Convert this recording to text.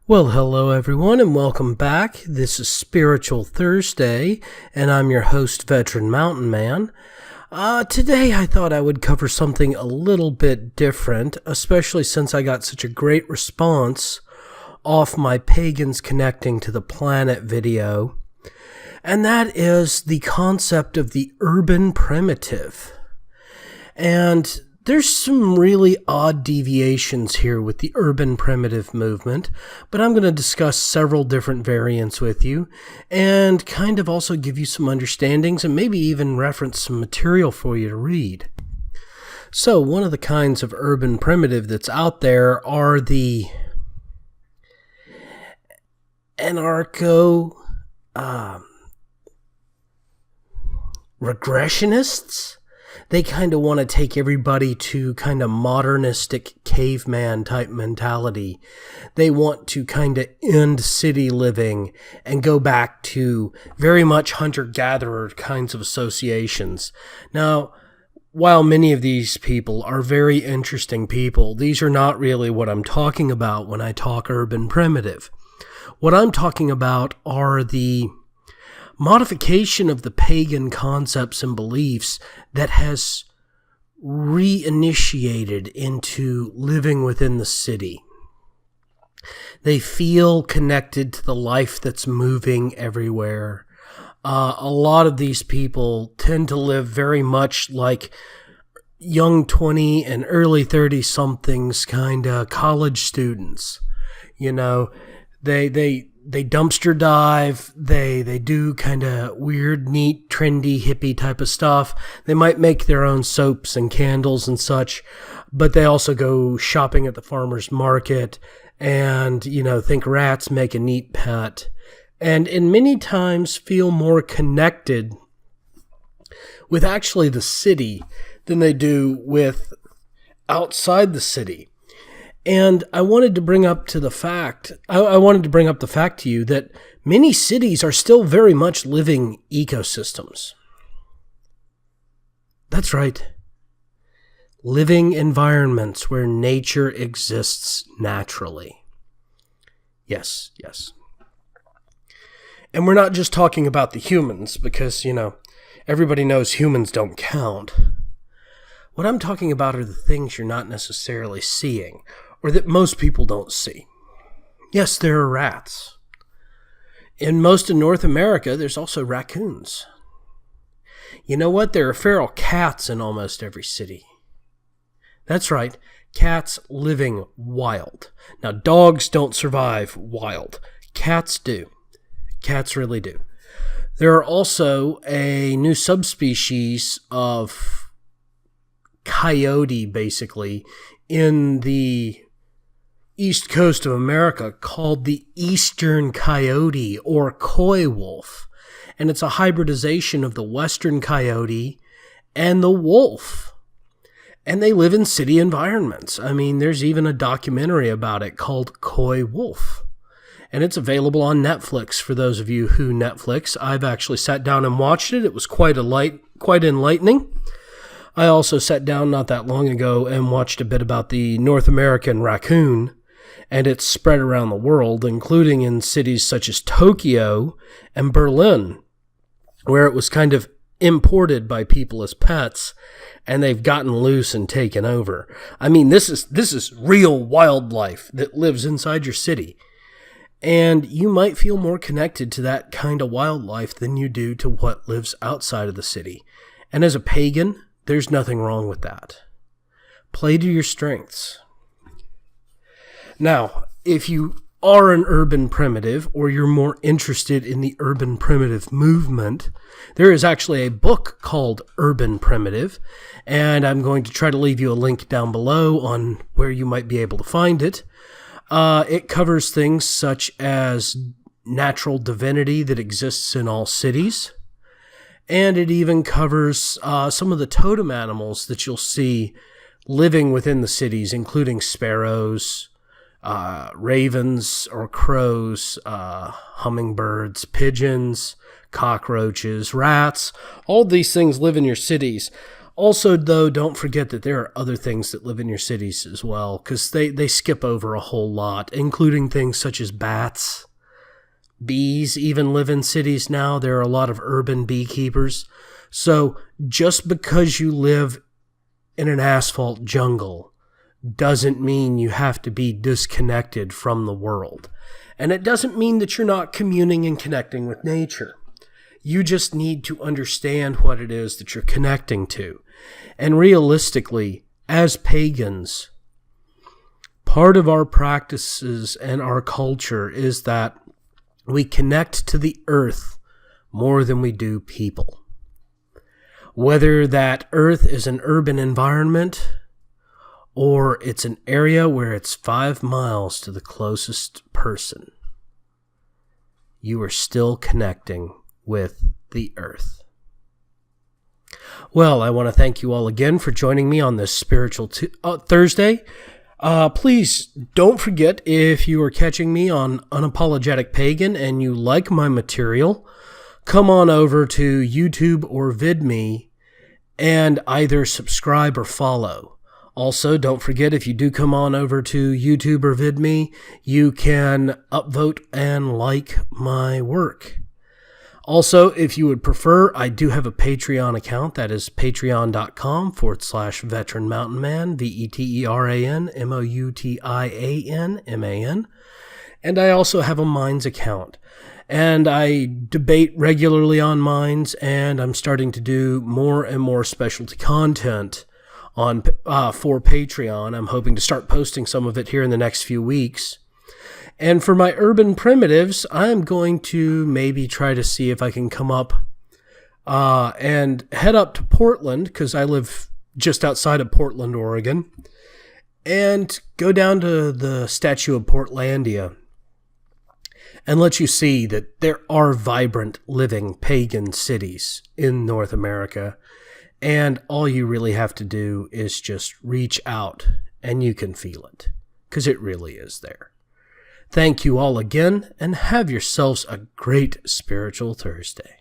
Well, hello everyone and welcome back. This is Spiritual Thursday and I'm your host, Veteran Mountain Man. Today I thought I would cover something a little bit different, especially since I got such a great response off my Pagans Connecting to the Planet video. And that is the concept of the urban primitive. And there's some really odd deviations here with the urban primitive movement, but I'm going to discuss several different variants with you and kind of also give you some understandings and maybe even reference some material for you to read. So one of the kinds of urban primitive that's out there are the anarcho regressionists. They kind of want to take everybody to kind of modernistic caveman type mentality. They want to kind of end city living and go back to very much hunter-gatherer kinds of associations. Now, while many of these people are very interesting people, these are not really what I'm talking about when I talk urban primitive. What I'm talking about are the modification of the pagan concepts and beliefs that has reinitiated into living within the city. They feel connected to the life that's moving everywhere. A lot of these people tend to live very much like young 20 and early 30-somethings kind of college students. You know, they dumpster dive, they do kind of weird, neat, trendy, hippie type of stuff. They might make their own soaps and candles and such, but they also go shopping at the farmer's market and, think rats make a neat pet. And many times feel more connected with actually the city than they do with outside the city. And I wanted to bring up the fact to you that many cities are still very much living ecosystems. That's right. Living environments where nature exists naturally. Yes. And we're not just talking about the humans because, everybody knows humans don't count. What I'm talking about are the things you're not necessarily seeing, or that most people don't see. Yes, there are rats. In most of North America, there's also raccoons. You know what? There are feral cats in almost every city. That's right, cats living wild. Now, dogs don't survive wild. Cats do. Cats really do. There are also a new subspecies of coyote, basically, in the east coast of America called the eastern coyote or coy wolf. And it's a hybridization of the western coyote and the wolf. And they live in city environments. I mean, there's even a documentary about it called Coy Wolf. And it's available on Netflix for those of you who Netflix. I've actually sat down and watched it. It was quite enlightening. I also sat down not that long ago and watched a bit about the North American raccoon and its spread around the world, including in cities such as Tokyo and Berlin, where it was kind of imported by people as pets, and they've gotten loose and taken over. I mean, this is real wildlife that lives inside your city. And you might feel more connected to that kind of wildlife than you do to what lives outside of the city. And as a pagan, there's nothing wrong with that. Play to your strengths. Now, if you are an urban primitive or you're more interested in the urban primitive movement, there is actually a book called Urban Primitive, and I'm going to try to leave you a link down below on where you might be able to find it. It covers things such as natural divinity that exists in all cities, and it even covers some of the totem animals that you'll see living within the cities, including sparrows, ravens or crows, hummingbirds, pigeons, cockroaches, rats. All these things live in your cities. Also, though, don't forget that there are other things that live in your cities as well, because they skip over a whole lot, including things such as bats. Bees even live in cities now. There are a lot of urban beekeepers. So just because you live in an asphalt jungle doesn't mean you have to be disconnected from the world. And it doesn't mean that you're not communing and connecting with nature. You just need to understand what it is that you're connecting to. And realistically, as pagans, part of our practices and our culture is that we connect to the earth more than we do people. Whether that earth is an urban environment or it's an area where it's 5 miles to the closest person, you are still connecting with the earth. Well, I want to thank you all again for joining me on this spiritual Thursday. Please don't forget, if you are catching me on Unapologetic Pagan and you like my material, come on over to YouTube or VidMe and either subscribe or follow. Also, don't forget, if you do come on over to YouTube or VidMe, you can upvote and like my work. Also, if you would prefer, I do have a Patreon account. That is patreon.com/Veteran Mountain Man, VETERAN MOUNTIANMAN. And I also have a Minds account. And I debate regularly on Minds, and I'm starting to do more and more specialty content on for Patreon. I'm hoping to start posting some of it here in the next few weeks. And for my urban primitives, I'm going to maybe try to see if I can come up and head up to Portland, because I live just outside of Portland, Oregon, and go down to the statue of Portlandia and let you see that there are vibrant, living pagan cities in North America. And all you really have to do is just reach out and you can feel it, because it really is there. Thank you all again, and have yourselves a great spiritual Thursday.